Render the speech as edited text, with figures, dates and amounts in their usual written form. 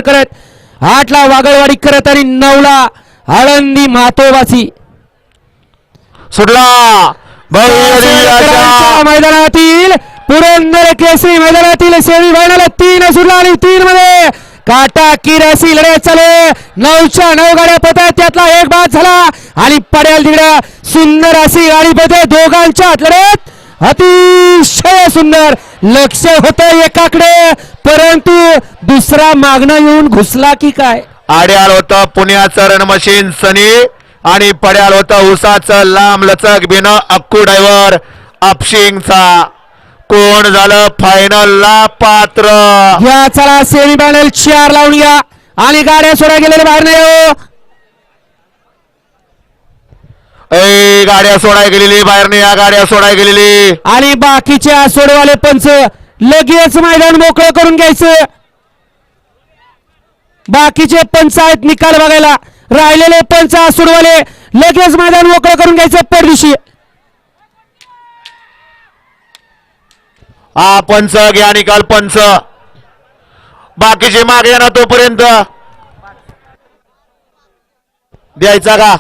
करत 8ला वागळवाडी करत आणि 9ला आळंदी मातोबाची सुटला मैदानातील पुरंदर केसरी मैदानातील सेमी फायनल 3 सुटला आणि 3 मध्ये काटा किरासी लढत चालू 9च्या 9 गाड्या पळतात त्यातला एक बाद झाला आणि पड्याल तिकडे सुंदर अशी गाडी पळते दोघांच्या लढत अतिशय सुंदर लक्ष होतं एकाकडे परंतु दुसरा मागणं येऊन घुसला की काय आड्याल होतं पुण्याचं रन मशीन सनी आणि पड्याल होतं उसाचं लांब लचक बिन अक्कू ड्रायव्हर अपशिंगचा कोण झालं फायनल ला पात्र या चला सेमी फायनल 4 लावून या आणि गाड्या सोडा गेलेल्या बाहेर नाही हो गाड्या सोडाय गेलेली बाहेर नाही या गाड्या सोडाय गेलेली आणि बाकीच्या सोडवाले पंच लगेच मैदान मोकळं करून घ्यायचं बाकीचे पंच आहेत निकाल बघायला राहिलेले पंच सोडवाले लगेच मैदान मोकळं करून घ्यायचं परदिशी हा पंच घ्या निकाल पंच बाकीचे मागे ना तोपर्यंत द्यायचा का